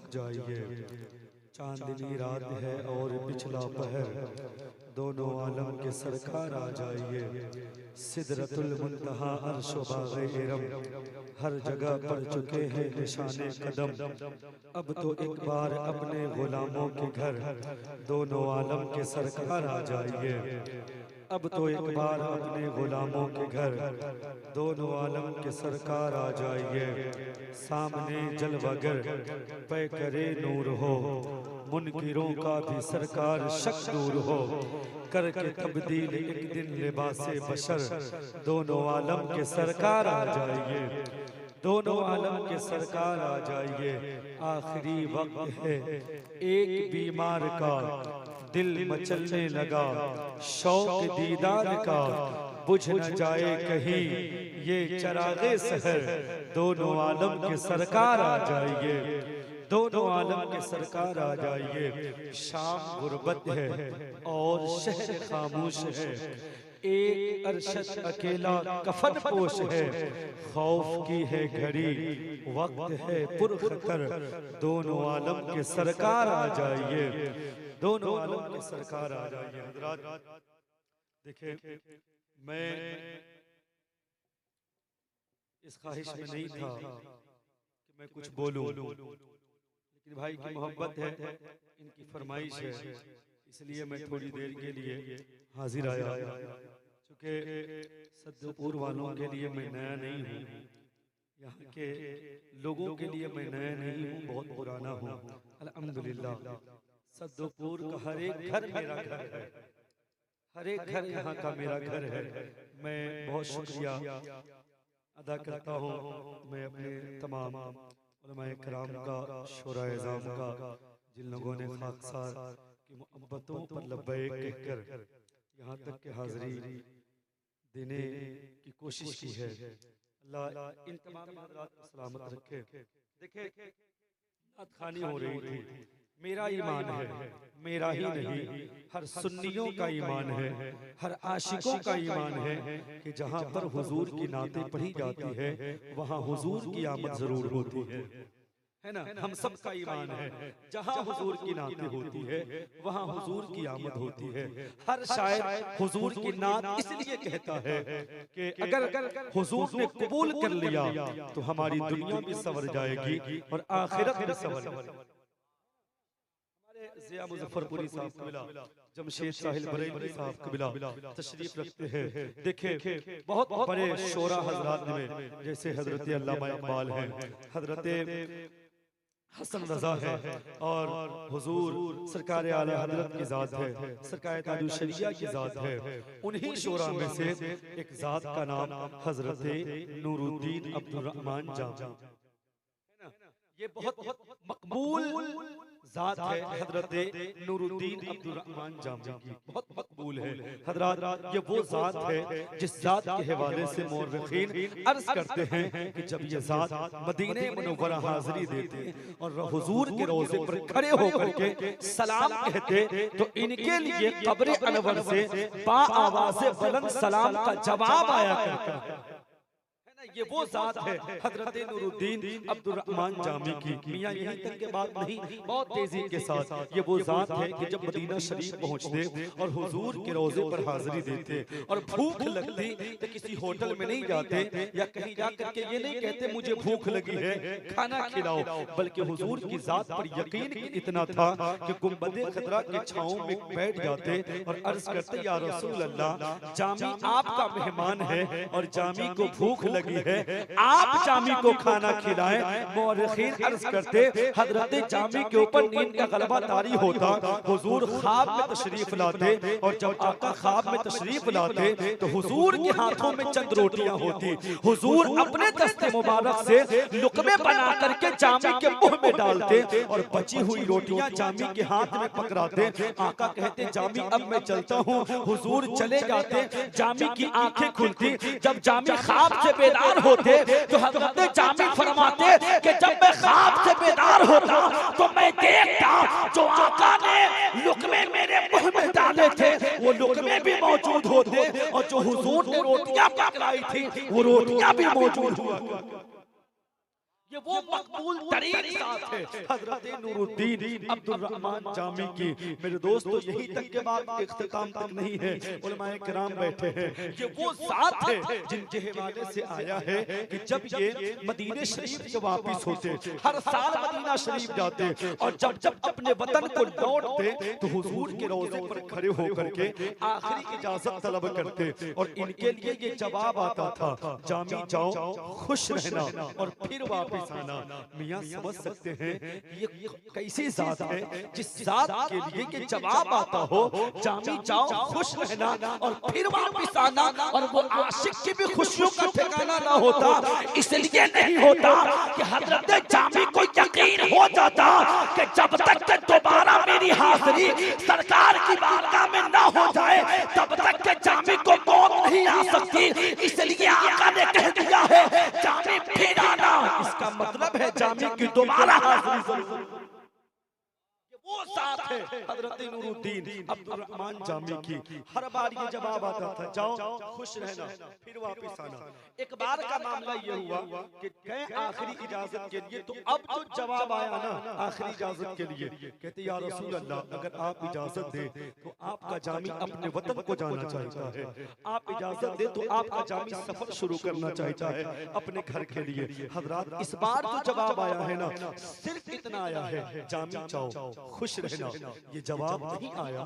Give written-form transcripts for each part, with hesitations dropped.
जाइए। चांदनी रात है और पिछला पहर, दोनों आलम के सरकार आ जाइए। सिदरतुल मुंतहा अर्श व बाग़े इरम, हर जगह पड़ चुके हैं निशाने कदम। अब तो एक बार अपने गुलामों के घर, दोनों आलम के सरकार आ जाइए। अब तो एक बार अपने गुलामों के घर, दोनों आलम के सरकार आ जाइए। सामने जलवागर पे करे नूर हो, मुनकिरों का भी सरकार शक दूर हो। करके तब्दील एक दिन लिबासे बशर, दोनों आलम के सरकार आ जाइए। दोनों आलम के सरकार आ जाइए। आखिरी वक्त है एक बीमार का, दिल मचलने लगा शौक दीदार का। बुझ न जाए कहीं ये चरागे सहर, दोनों आलम के सरकार आ जाइए। दोनों आलम के सरकार आ जाइए। शाम गुर्बत है और शहर खामोश है, एक अरशद अकेला कफन पोश है। खौफ की है घड़ी, वक्त है पुरखतर, दोनों आलम के सरकार आ जाइए। दोनों आलम के सरकार आ जाइए। हज़रात देखिए, मैं इस ख्वाहिश में नहीं था कि मैं कुछ बोलूं, लेकिन भाई की मोहब्बत है, इनकी फरमाइश है, इसलिए मैं थोड़ी देर के लिए हाजिर आया। चूँकि सद्दपुर वालों के लिए मैं नया नहीं हूँ, यहाँ के लोगों के लिए मैं नया नहीं हूँ, बहुत पुराना हूँ। अल्हम्दुलिल्लाह, सद्दपुर का हर एक घर मेरा घर है, हर एक घर यहाँ का मेरा घर है। मैं बहुत शुक्रिया अदा करता हूँ मैं अपने तमाम उलमाए किराम का, शोराए इज़ाम का, जिन लोगों ने खाकसार की मोहब्बतों पर लब्बैक कहकर यहाँ तक के हाज़िरी देने की कोशिश की है। अल्लाह इन तमाम हज़रात को सलामत रखे। देखिए, नात खानी हो रही थी। मेरा ईमान है, मेरा ही नहीं, हर सुन्नियों का ईमान है, हर आशिकों का ईमान है कि जहाँ पर हुजूर की नातें पढ़ी जाती है, वहाँ हुजूर की आमद जरूर होती है ना। हम सब का ईमान है, जहाँ हुजूर की नातें होती है, वहाँ हुजूर की आमद होती है। हर शायर हुजूर की नात इसलिए कहता है कि अगर हुजूर ने कबूल कर लिया तो हमारी दुनिया भी संवर जाएगी और आखिरत भी संवर जाएगी। ज़िया मुज़फ्फरपुरी साहब कबिला, जमशेद साहिल बरेलवी साहब कबिला तशरीफ रखते हैं। देखे, बहुत बड़े शोरा हजरात में, जैसे हजरत अल्लामा इकबाल हैं, हजरत हसन रजा है, और हुजूर सरकार आला हजरत की ज़ात है, सरकार ताजुल शरिया की ज़ात है। उन्हीं शोरा में से एक ज़ात का नाम हजरत नूरुद्दीन अब्दुल रहमान जामी, ये बहुत मकबूल ज़ात है। हजरत नूरुद्दीन अब्दुल रहमान जामी की बहुत मकबूल है। हजरात, ये वो ज़ात है जिस ज़ात के हवाले से मौरख़ीन अर्ज करते हैं कि जब ये ज़ात मदीने मुनव्वरा हाज़िरी देते और हुजूर के रोज़े पर खड़े होकर के सलाम कहते, तो इनके लिए क़ब्र अनवर से बा आवाज़े बुलंद सलाम का जवाब आया करता है। ये वो ज़ात है हजरत नूरुद्दीन अब्दुल रहमान जामी की। मियां यहीं तक के बात नहीं, बहुत तेजी के साथ, ये वो ज़ात है कि जब मदीना शरीफ पहुंचते और हुजूर के रोज़े पर हाज़िरी देते और भूख लगती तो किसी होटल में नहीं जाते या कहीं जाकर के ये नहीं कहते मुझे भूख लगी है खाना खिलाओ, बल्कि हुजूर की ज़ात पर यकीन इतना था कि गुंबदे खतरा के छांव में बैठ जाते और अर्ज करते, या रसूल अल्लाह, जामी आपका मेहमान है और जामी को भूख लगी है, आप जामी को खाना खिलाएं। मौरख़ीन अर्ज करते, हजरत जामी के ऊपर नींद का गलबा तारी होता, हुजूर ख्वाब में तशरीफ लाते, और जब आका ख्वाब में तशरीफ लाते तो हुजूर के हाथों में चंद रोटियां होती। हुजूर अपने दस्ते मुबारक से लुक़मे बना करके जामी के मुंह में डालते और बची हुई रोटियां जामी के हाथ में पकड़ाते। आका कहते, जामी अब मैं चलता हूँ। हुजूर चले जाते, जामी की आंखें खुलती। जब जामी ख्वाब से बेदार होते तो हजरत जामी फरमाते कि जब मैं ख्वाब से बेदार होता तो मैं देखता जो आका ने लुक़मे मेरे मुंह में डाले थे वो लुक़मे भी मौजूद होते, और जो हुजूर ने रोटियां पकड़ाई थी वो रोटियां भी मौजूद हुआ। ये वो मकबूल तरीन साथ है हजरत नूरुद्दीन अब्दुल रहमान जामी की। मेरे दोस्तों यही तक के बाद इख्तिताम तक नहीं है, उलमाए किराम बैठे हैं। ये वो साथ है जिनके हवाले से आया है कि जब ये मदीने शरीफ से वापिस होते, हर साल मदीना शरीफ जाते और जब जब अपने वतन को लौटते तो हुजूर के रोज़े पर खड़े होकर के आखिरी इजाजत तलब करते और इनके लिए ये जवाब आता था, जामी जाओ, खुश रहना और फिर वापिस आना। मियां समझ सकते हैं ये कैसी जात है जिस जात के लिए ये जवाब आता हो, जामी जाओ, खुश रहना और फिर वापिस आना। और वो आशिक की भी खुशियों का ठिकाना ना होता, इसलिए नहीं होता कि हजरत जामी को यकीन हो जाता कि जब तक के दोबारा मेरी हाजिरी सरकार की बारगाह में ना हो जाए तब तक के जामी को मौत नहीं आ सकती। इसलिए आका ने कह दिया है जामी फिर आना। इसका मतलब है जामी की दोबारा हाजिरी जरूर। वो साथ है हजरत नूरुद्दीन अब्दुल रहमान जामी की। हर बार ये जवाब आता था, जाओ, खुश रहना, फिर वापस आना। एक बार का मामला ये हुआ कि गए आखिरी इजाजत के लिए, तो अब तो जवाब आया ना आखिरी इजाजत के लिए। कहते या रसूल अल्लाह, अगर आप इजाजत दे तो आपका जामी अपने वतन को जाना चाहता है। आप इजाजत दे तो आपका जामी सफर शुरू करना चाहता है अपने घर के लिए। हजरात इस बार जो जवाब आया है ना, सिर्फ इतना आया है, जामी जाओ, खुश रहना। ये जवाब नहीं आया,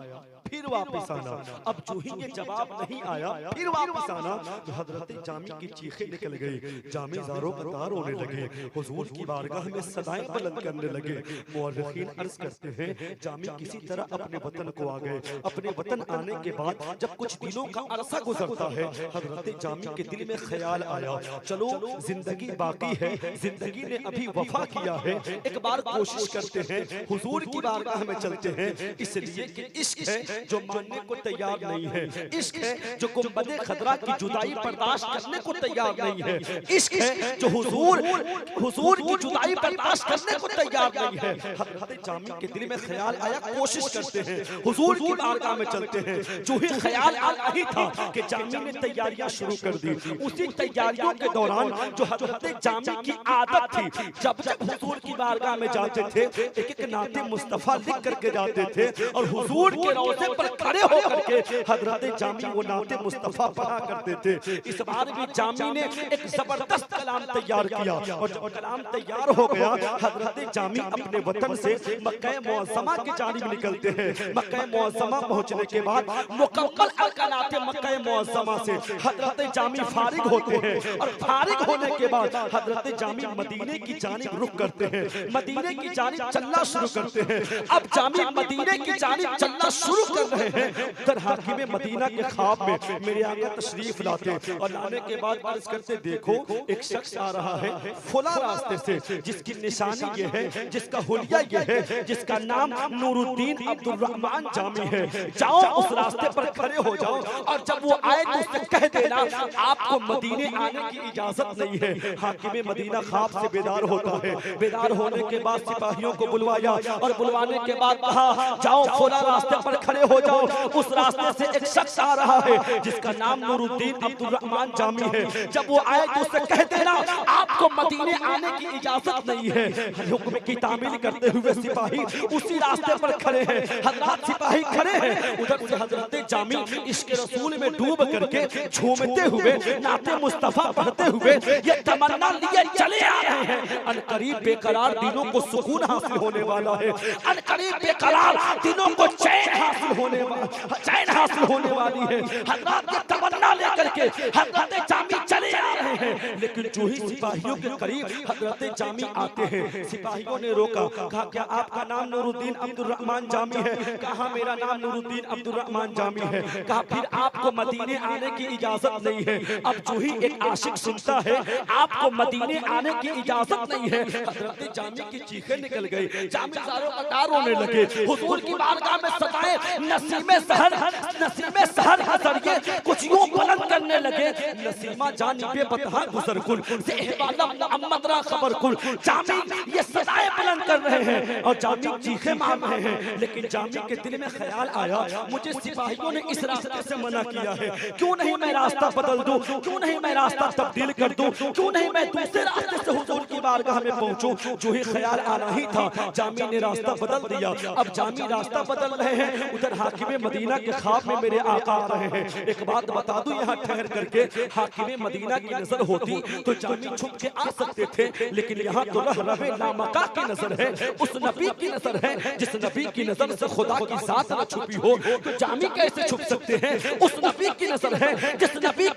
फिर वापस आना। अब जो ही ये जवाब नहीं आया, फिर वापस आना, तो हजरत जामी की चीखें निकल गई। जामी ज़ारो क़तार होने लगे, हुजूर की बारगाह में सदाएं बुलंद करने लगे। मुअर्रिखीन अर्ज करते हैं जामी किसी तरह अपने वतन को आ गए। अपने वतन आने के बाद जब कुछ दिनों का अरसा गुजरता है, हजरत जामी के दिल में ख्याल आया, चलो जिंदगी बाकी है, जिंदगी ने अभी वफा किया है, एक बार कोशिश करते हैं हुजूर की बारगाह में चलते हैं। इसलिए कि इश्क है जो मानने को तैयार नहीं है, इश्क है जो गुंबदे खदरा की जुदाई बर्दाश्त करने को तैयार नहीं है, इश्क है जो हुजूर की जुदाई बर्दाश्त करने को तैयार नहीं है। हजरत जामी के दिल में ख्याल आया, कोशिश करते हैं हुजूर की बारगाह में चलते हैं। जो ही ख्याल आया ही था कि जामी ने तैयारियां शुरू कर दी। उसी तैयारियों के दौरान जो हजरत जामी की आदत थी, जब जब हुजूर की बारगाह में जाते थे एक एक नाते मुस्तफा लिख करके जाते थे और हुजूर के रोज़े पर खड़े होकर के हजरत जामी वो नाते मुस्तफा पढ़ा करते थे। इस बार भी जामी ने एक जबरदस्त कलाम तैयार किया और जब कलाम तैयार हो गया, हजरत जामी अपने वतन से मक्का मुअज़्ज़मा की जानिब निकलते हैं। मक्का मुअज़्ज़मा पहुंचने के बाद मुकम्मल अरकानात मक्का मुअज़्ज़मा से हजरत जामी फारिग होते हैं और फारिग होने के बाद हजरत जामी मदीने की जानिब रुख करते हैं, मदीने की जानिब चलना शुरू करते हैं। अब जामी मदीने की जानिब चलना शुरू कर रहे हैं, उधर हाकिम मदीना के ख्वाब में मेरे आगे तशरीफ लाते और लाने के बाद अर्ज करते, देखो एक शख्स आ रहा है फुला रास्ते से, जिसकी निशानी ये है, जिसका हुलिया ये है, जिसका नाम नूरुद्दीन अब्दुल रहमान जामी है। जाओ उस रास्ते पर खड़े हो जाओ और जब वो आए तो उससे कह देना आपको मदीने आने की इजाजत नहीं है। हाकिम मदीना ख्वाब से बेदार होता है। बेदार होने के बाद सिपाहियों को बुलवाया और बुलवाने के बाद कहा जाओ फुला रास्ते पर खड़े हो जाओ। उस रास्ते से एक शख्स आ रहा है जिसका नाम नूरुद्दीन अब्दुल रहमान जामी है। जब वो आए तो उससे कह देना आपको मदीने आने की इजाजत नहीं है। हुक्म की तामील करते हुए सिपाही उसी रास्ते पर खड़े हैं। हजरत सिपाही खड़े हैं, उधर से हजरत जामी इश्क रसूल में डूब करके झूमते हुए नाते मुस्तफा पढ़ते हुए ये तमन्ना लिए चले आ रहे हैं, अनकरीब बेकरार दिनों को सुकून हासिल होने वाला है, अनकरीब बेकरार दिनों को चैन हासिल होने वाली है। हजरत ये तमन्ना लेकर के हजरत जामी चले आ रहे हैं, लेकिन जो ही सिपाहियों के करीब हजरत जामी आते हैं, सिपाहियों ने रोका, कहा क्या आपका नाम नूरुद्दीन अब्दुल रहमान जामी है? कहा मेरा नाम नूरुद्दीन अब्दुल रहमान जामी है। कहा फिर आपको मदीने आने की इजाजत नहीं है। अब जो ही एक आशिक सुनता है आपको मदीने आने की इजाजत नहीं है, हजरत जामी की चीखें निकल गई। जामी ज़ारो क़तार रोने लगे। हुजूर की बारगाह में सदाए नसीमे सहर के जरिए कुछ यूं बुलंद करने लगे, नसीमा जानी बेपतहा गुजर कुल से इहवालम मोहम्मद रा खबर कुल। जामी ये सदाए बुलंद कर रहे हैं और जामी चीखे मार रहे हैं, लेकिन जामी के दिल में ख्याल आया मुझे सिपाहियों ने इस रास्ते से मना किया है, क्यों नहीं मैं रास्ता बदल दूं, क्यों नहीं मैं रास्ता तब्दील कर दूं, क्यों नहीं मैं दूसरे रास्ते से हुजूर की बारगाह में पहुंचूं। जो ही ख्याल आना ही था जामी ने रास्ता बदल दिया। अब जामी रास्ता बदल रहे हैं, उधर हाकिम मदीना के ख्वाब में मेरे आका आ रहे हैं। एक बात बता दूं यहाँ ठहर करके, हाकिम मदीना की नजर होती तो जामी छुप के आ सकते थे, लेकिन यहाँ तो रहे लामका की नजर है, उस नबी की नजर है जिस नबी की नजर से खुदा की जात न छुपी हो, तो जामी कैसे छुप सकते हैं। उस नबी की नजर है जिस नबी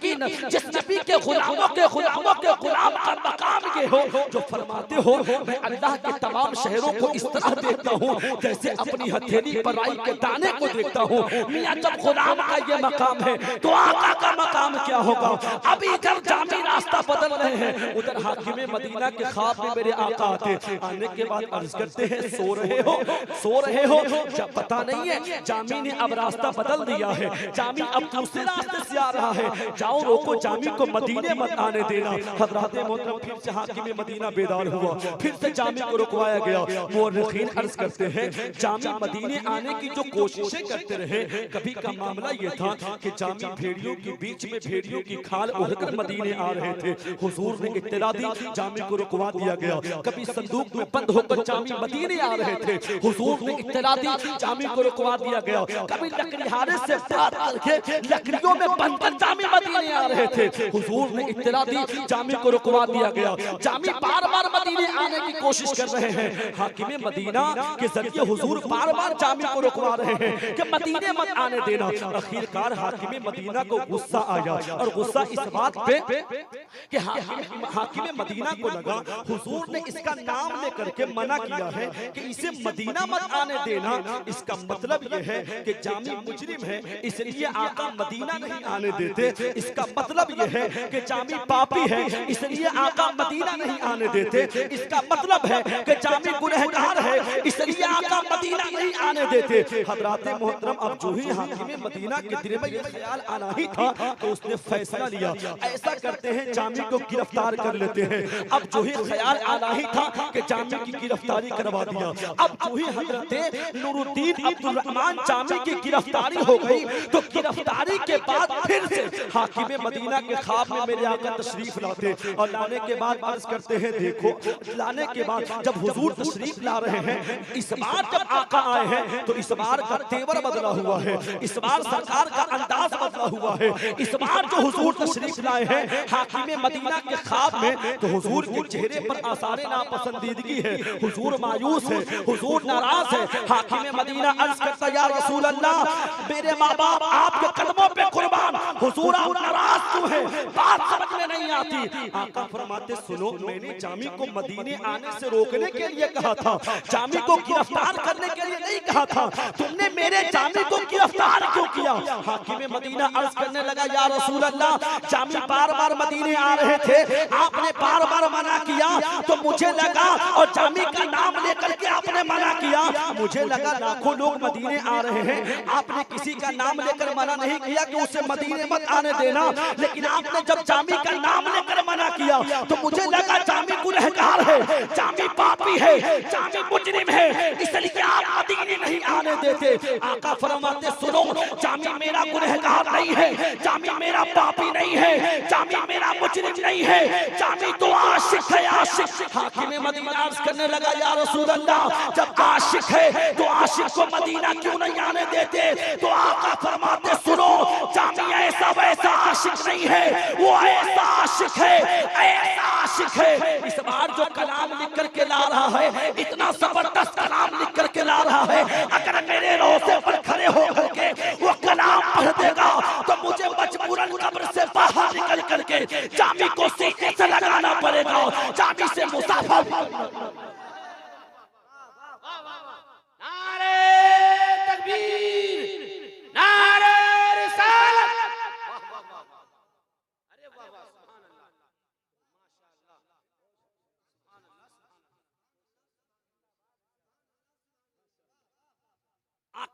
के गुलामों के गुलाम का मकाम ये हो जो फरमाते हो मैं अल्लाह के तमाम शहरों को इस तरह देखता हूँ जैसे अपनी हथेली पर राई के दाने को देखता हूँ। मियां जब गुलाम का ये मकाम है तो आका का मकाम क्या होगा। अभी इधर जामी रास्ता बदल रहे हैं, उधर हाकिम मदीना के ख्वाब में मेरे आका आते। आने के बाद अर्ज करते हैं सो रहे हो जब पता नहीं है जामी ने अब रास्ता बदल दिया है, जामी अब दूसरे रास्ते से आ रहा है, जाओ रोको जामी को मदीने मत आने देना। हज़रत मोहतरम फिर से हाकिम मदीना बेदार हुआ, फिर से जामी को रुकवाया गया। मुअर्रिखीन अर्ज करते हैं जामी मदीने आने की जो कोशिशें करते रहे, कभी का मामला ये था कि जामी भेड़ियों के बीच में भेड़ियों की खाल ओढ़कर मदीने आ रहे थे। हुजूर ने इत्तला दी, जामी को रुकवा दिया गया। कभी संदूक में बंद होकर जामी मदीने आ रहे थे, हुजूर ने इत्तला दी, जामी को रुकवा दिया गया। कभी लकड़ीहारे से बात करके लकड़ियों में बंधकर जामी मदीने आ रहे थे, हुजूर ने इत्तला दी, जामी को रुकवा दिया गया। जामी बार बार मदीने आने की कोशिश कर रहे हैं, हाकिम मदीना के जरिए हुजूर बार बार जामी को रुकवा रहे हैं कि मदीने मत आने देना। आखिरकार हाकिम मदीना को गुस्सा आया, और गुस्सा इस बात पे कि हाकिम मदीना को लगा हुजूर ने इसका नाम लेकर के मना किया है कि इसे मदीना मत आने देना, इसका मतलब यह है कि जामी मुजरिम है, इसलिए आका मदीना नहीं आने देते। इसका मतलब यह है कि जामी पापी है, इसलिए आका मदीना नहीं आने देते। इसका मतलब है कि जामी गुनहगार है, इसलिए आका मदीना नहीं आने देते। हजरात मोहतरम अब जो ही हाकिम मदीना के दिल में यह ख्याल आना ही था तो उसने फैसला लिया, ऐसा करते हैं जामी को गिरफ्तार कर लेते हैं। अब जो ही ख्याल आना ही था कि जामी की गिरफ्तारी करवा दिया। अब जो ही हजरत नूरुद्दीन अब्दुल रहमान जामी की गिरफ्तारी हो गई तो गिरफ्तारी के बाद फिर से हाकिम मदीना के ख्वाब में मेरे आका तशरीफ लाते, और लाने के बाद अर्ज करते हैं देखो, लाने के बाद जब हुजूर तशरीफ ला रहे हैं, इस बार जब आका आए हैं तो इस बार का तेवर बदला हुआ है, इस बार सरकार का अंदाज बदला हुआ है। इस बार जो हुजूर तशरीफ लाए हैं हाकिम मदीना के ख्वाब में, तो हुजूर के चेहरे पर आसारे नापसंदीदगी है, हुजूर मायूस है, हुजूर नाराज है। हाकिम मदीना अर्ज करता या रसूल अल्लाह, मेरे माँ बाप आपके कदमों पे कुर्बान, हुजूर आप नाराज क्यों हैं, बात समझ में नहीं आती। आका फरमाते सुनो, मैंने जामी को मदीने आने से रोकने के लिए कहा था, जामी को गिरफ्तार करने के लिए नहीं कहा था, तुमने मेरे जामी को गिरफ्तार क्यों किया। हाकिम मदीना अर्ज करने लगा या रसूल अल्लाह, जामी बार बार मदीने आ रहे थे, आपने बार बार मना किया तो मुझे लगा, और जामी का नाम लेकर के आपने मना किया, मुझे लगा लाखों लोग मदीने आ रहे हैं, आपने किसी का नाम लेकर मना नहीं किया कि उसे मदीने मत आने देना, लेकिन आपने जब जामी का नाम लेकर मना किया तो मुझे लगा जामी गुनहगार है, जामी पापी है, जामी मुजरिम है, इसलिए आप मदीने नहीं आने देते। आका फरमाते सुनो, जामी मेरा गुनहगार नहीं है, जामी मेरा पापी नहीं है, जामी मेरा मुजरिम नहीं है, जामी तो आशिक है, आशिक। हाकिम मदीना अर्ज करने लगा या रसूल अल्लाह, जब आशिक है तो आशिक को मदीना क्यों नहीं आने देते। तो आका फरमाते सुनो, जामी ऐसा वैसा आशिक नहीं है, वो ऐसा आशिक है, ऐसा आशिक है। इस बार जो कलाम लिख करके ला रहा है, इतना जबरदस्त कलाम लिख करके ला रहा है, अगर मेरे रोज़े पर खड़े हो करके वो कलाम पढ़ देगा तो मुझे मजबूरन कब्र से बाहर निकल करके जामी को सीने से लगाना पड़ेगा, जामी से मुसाफा। नारे तकबीर, नारे रिसालत। अरे वाह वाह, सुभान अल्लाह, माशाअल्लाह, 1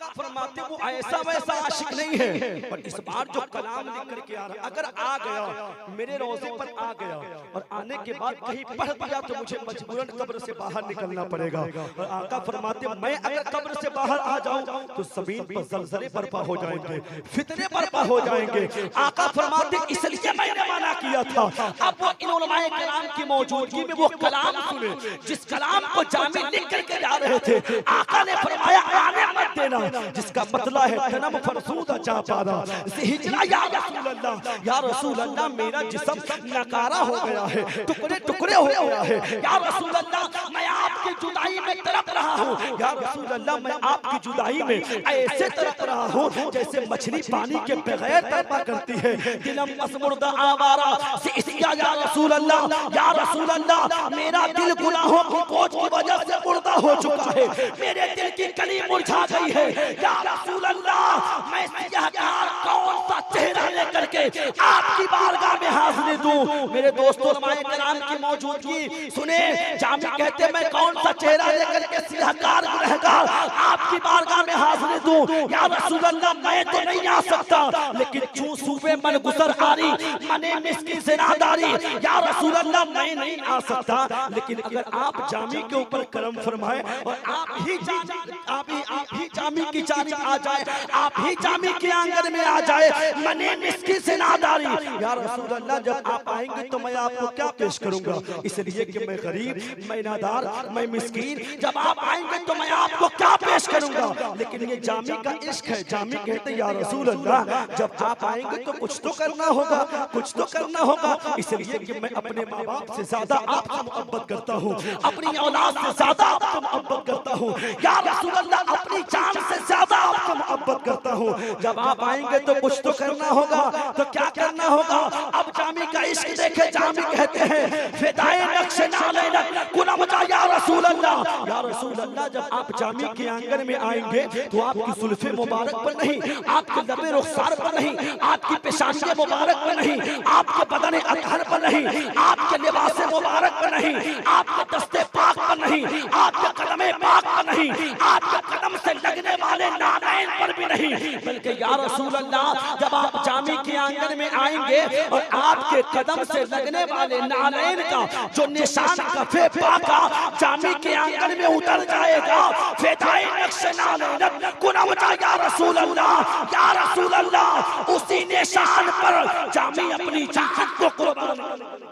आका फरमाते वो ऐसा वैसा आशिक नहीं है, पर इस बार जो कलाम लिख करके आ रहा, अगर आ गया मेरे रोजे पर आ गया और आने के बाद कहीं पढ़ दिया तो मुझे मजबूरन कब्र से बाहर निकलना पड़ेगा। और आका फरमाते मैं अगर कब्र से बाहर आ जाऊं तो जमीन पर जलजले बर्पा हो जाएंगे, फितने बर्पा हो जाएंगे। आका फरमाते इसलिए मैंने मना किया था। अब वो इन उलमाए कलाम की मौजूदगी में वो कलाम सुने जिस कलाम को जामी लिख करके जा रहे थे। आका ने फरमाया आने मत देना, जिसका मतलब है तनम फरसूदा चापादा हिजरा या रसूल अल्लाह, या रसूल अल्लाह मेरा जिस्म नकारा हो गया है, टुकड़े टुकड़े हो गया है। या रसूल अल्लाह मैं आपकी जुदाई में तड़प रहा हूँ। या रसूल अल्लाह मैं आपकी जुदाई में ऐसे तड़प रहा हूँ जैसे मछली पानी के बगैर तड़पा करती है। दिलम मसमुर्दा आवारा से इसका या रसूल अल्लाह, या रसूल अल्लाह मेरा दिल गुनाहों की बोझ की वजह से मुर्दा हो चुका है, मेरे दिल की कली मुरझा गई है। या रसूल अल्लाह मैं सियाहकार कौन सा चेहरा लेकर के आपकी बारगाह में हाजिर दूं। मेरे दोस्तों उलमाए किराम की मौजूदगी सुने, जामी कहते मैं कौन सा चेहरा लेकर के सियाहकार गुनहगार आपकी बारगाह में हाजिर दूं। या रसूल अल्लाह मैं तो नहीं आ सकता, लेकिन चूं सूबे मन गुजर आरी मने मिस्की से नादारी। या रसूल अल्लाह मैं नहीं आ सकता, लेकिन अगर आप जामी के ऊपर करम फरमाए और आप ही जामी की चाबी आ जाए, आप ही जामी के आंगन में आ जाए मने मिस्की से नादारी। या रसूल अल्लाह जब आप आएंगे तो मैं आपको क्या पेश करूंगा, इसलिए कि मैं गरीब, मैं नादार, मैं मिस्कीन, जब आप आएंगे तो मैं आपको क्या पेश करूंगा। लेकिन ये जामी का इश्क है। जामी कहते या रसूल अल्लाह जब आप आएंगे तो कुछ तो करना होगा, कुछ तो करना होगा, इसलिए कि मैं अपने माँ बाप से ज्यादा आपसे मोहब्बत करता हूँ, अपनी औलाद से ज्यादा आपसे मोहब्बत करता हूँ। या रसूल अल्लाह अपनी जान से ज्यादा आपसे मोहब्बत करता हूँ। जब आप आएंगे तो कुछ तो करना होगा, तो क्या करना होगा। अब जामी का इश्क देखे, जामी कहते हैं फिदाए नक्श नाले कुना मचा या रसूल अल्लाह, या रसूल अल्लाह जब आप जामी के आंगन में आएंगे तो आपकी जुल्फे मुबारक पर नहीं, आपके लबे रुखसार पर नहीं, आपकी पेशानी मुबारक पर नहीं, आपके बदन अतहर पर नहीं, आपके लिबास मुबारक पर नहीं, आपके दस्ते पाक पर नहीं, आपके कदमे पाक पर नहीं, आपके कदम से लगने वाले नानैन पर भी नहीं, बल्कि या रसूल अल्लाह जब आप जामी के आंगन में आएंगे और आपके कदम से लगने वाले नानैन का जो निशान कफे पाका जामी के आंगन में उतर जाएगा। फिदाए नक्श नानैन कुना मचा या रसूल अल्लाह, या रसूल अल्लाह उसी निशान पर जामी अपनी जान को कुर्बान करेगा।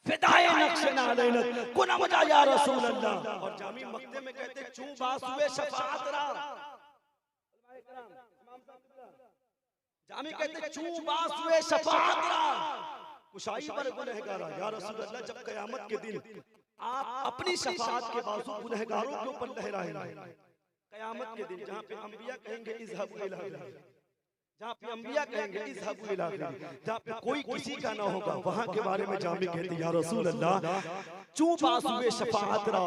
फिदाए नक्श नालैन कुना मचा या रसूल अल्लाह। और जामी मक्ते में कहते चूं बास हुए शफाअत रा, जामी कहते चूं बास हुए शफाअत रा कुशाई पर गुनहगारा। या रसूल अल्लाह जब कयामत के दिन आप अपनी शफाअत के बाजू गुनहगारों के ऊपर लहराएंगे, कयामत के दिन जहां पे अंबिया कहेंगे इज़हबू इला गैरी, जहाँ पे अंबिया कहेंगे इज़हबू इला गैरी, जहाँ पे कोई किसी का ना होगा, वहाँ के बारे में जामी कहते या रसूल अल्लाह चूं बास हुए शफाअत रा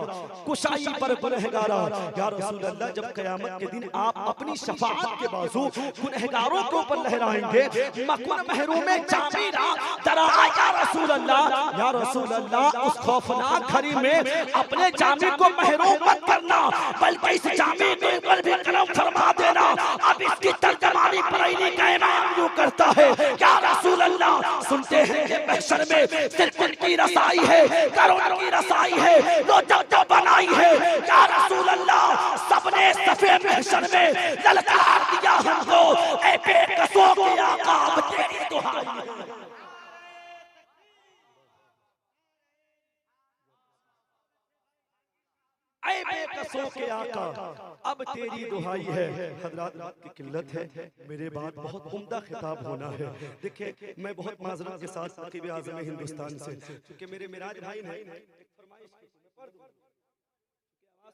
कुशाई पर गुनहगारा। या रसूल अल्लाह जब कयामत के दिन आप अपनी शफाअत के बाजू गुनहगारों के ऊपर लहराएंगे, मकुन महरूम जामी रा तरा या रसूल अल्लाह, या रसूल अल्लाह उस खौफनाक घड़ी में अपने जामी को महरूम मत करना, बल्कि इस जामी के ऊपर भी करम फरमा देना। अब इसकी तर्जमानी परैनी का इमाम यूं करता है या रसूल अल्लाह सुनते हैं कि महशर में सिर्फ उनकी रसाई है, करोड़ की रसाई है, लो जब बनाई है। या रसूल अल्लाह सबने सफे महशर में ललकार दिया हमको, ऐ बेकसों के आका अब तेरी दुहाई है। ऐ बेकसों के आका अब तेरी दुहाई है। हजरात रात की किल्लत है, मेरे बाद बहुत उम्दा खिताब होना है। देखिए मैं बहुत माजरत के साथ नकीब आज़म हिंदुस्तान से, क्योंकि मेरे मिराज भाई ने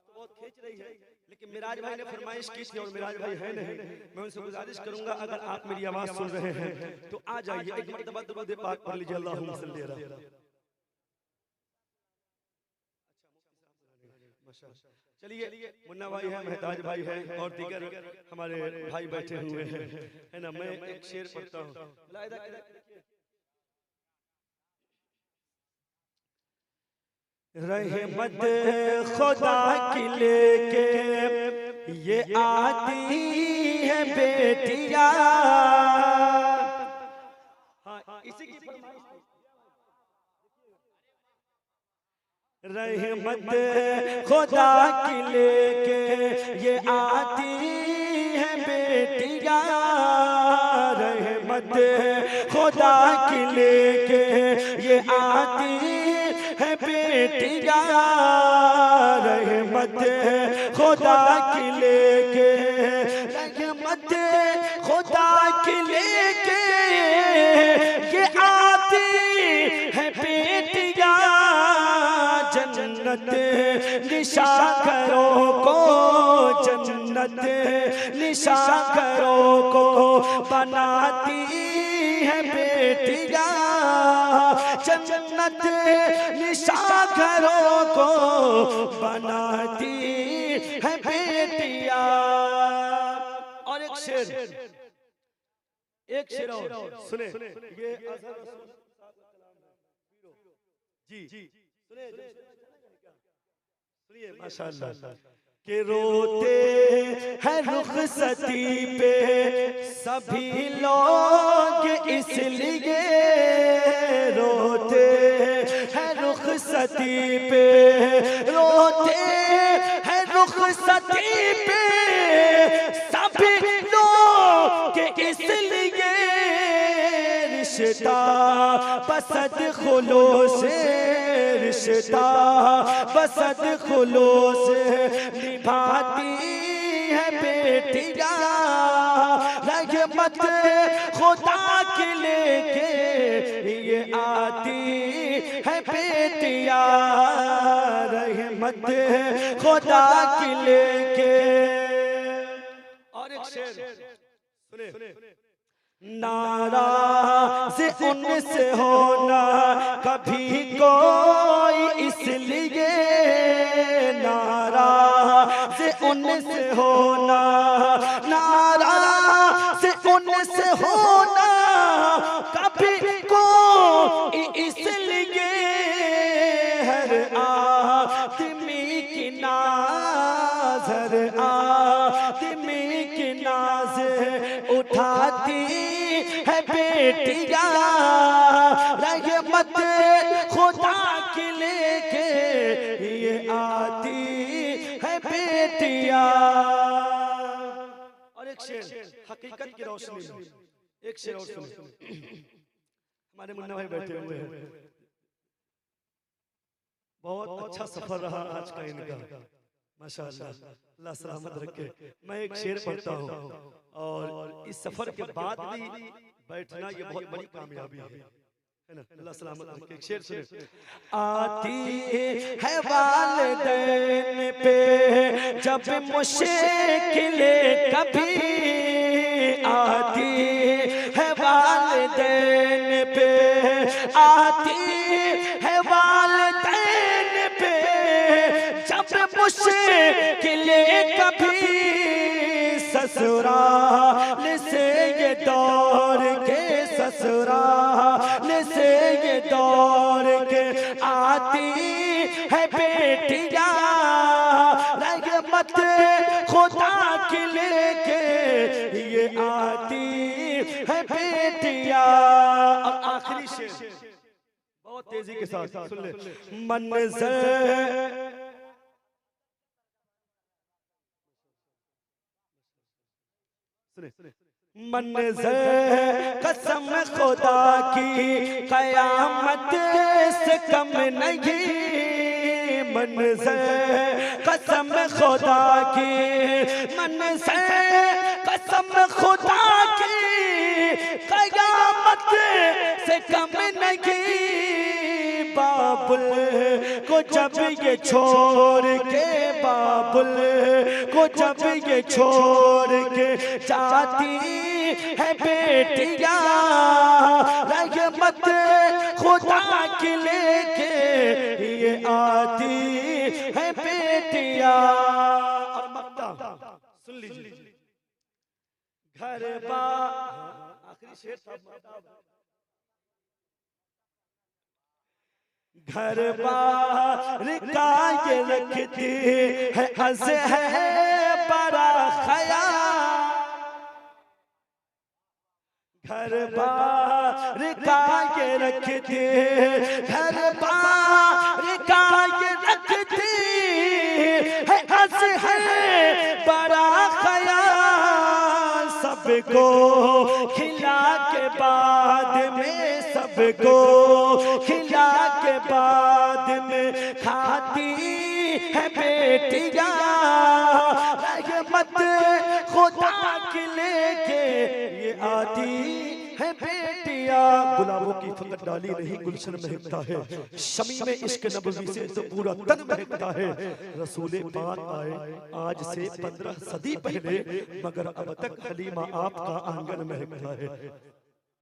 बहुत खींच रही है, लेकिन मिराज भाई ने फरमाइश की थी और मिराज भाई है नहीं, मैं उनसे गुजारिश करूंगा अगर आप मेरी आवाज सुन रहे हैं तो आ जाइए, एक मरतबा दुरूद पाक पढ़ लीजिए अल्लाहुम्मा सल्ली अला। चलिए मुन्ना भाई है, मेहताज भाई है और दीगर हमारे भाई बैठे हुए हैं, है ना। मैं एक शेर पढ़ता हूँ। रहमत खुदा की लेके ये आती है बेटियां। हाँ, इसी की रहमत खुदा की लेके ये आती है बेटियां। रहमत खुदा की लेके ये आती है बेटियां। रहमत खुदा की लेके रहमत खुदा की लेके ये आती है बेटियां। जन्नत निशाकरों को जन्नत निशाकरों को बनाती है बेटियां। जन्नत निशाकरों को बनाती है बेटियां। और एक शेर और सुने ये जी सुनिए माशाअल्लाह के रोते हैं रुखसती पे सभी लोग इसलिए। रोते हैं रुखसती पे रोते हैं रुखसती पे सभी लोग इसलिए। रिश्ता बसद खुलो से रिश्ता बसद खुलो से निभाती है बेटियां। रहमत खुदा के लेके ये आती है बेटियां। रहमत खुदा के लेके। और एक शेर सुने नाराज उनसे होना कभी कोई इसलिए। नाराज उनसे होना नाराज उनसे होना कभी कोई इसलिए। हर आदमी की नाज हर आदमी की नाज उठाती है बेटियां। रहमत खुदा के लेके ये आती है बेटियां। और एक शेर हकीकत की रोशनी में एक शेर और सुनिए। हमारे मुन्ना भाई बैठे हुए हैं। बहुत अच्छा सफर रहा आज का इनका माशाअल्लाह। अल्लाह सलामत रखे। मैं एक शेर पढ़ता हूँ और इस सफर के बाद भी बैठना ये बहुत बड़ी कामयाबी है ना। अल्लाह सलामत रखे। एक शेर सुने। आती है वालिदैन पे जब मुश्किलें कभी। आती है वालिदैन पे आती है वालिदैन पे जब मुश्किलें कभी। ससुराल से ये दौड़ के ससुराल से ये दौड़ के आती है बेटियां। रहमत खुदा के लेके ये आती है बेटियां। और आखिरी शेर बहुत तेजी के साथ सुन ले। मंज़र मंज़र कसम खुदा की कयामत से कम नहीं। मंज़र कसम खुदा की मंज़र कसम खुदा की कयामत से कम नहीं। बाबुल को जब ये छोड़ के बाबुल को जब ये छोड़ के जाती है बेटियां। रहमत खुदा के लेके ये आती है बेटियां। और मक्ता सुन लीजिए। घर बा आखिरी शेर था। घर बार का ये रखती है हंस है बड़ा ख्याल, घर बार का ये रखते, घर बार का ये रखते है, हंस है बड़ा ख्याल। सबको खिला के बाद में, सबको खिला के बाद में खाती है बेटियां, रहमत खुदा की लेके ये आती है बेटियां। गुलाबों की फकत डाली नहीं गुलशन महकता है, शमी में इश्क नबवी से तो पूरा तन महकता है। रसूल पाक आए आज से 15 सदी पहले, मगर अब तक हलीमा आपका आंगन महकता है।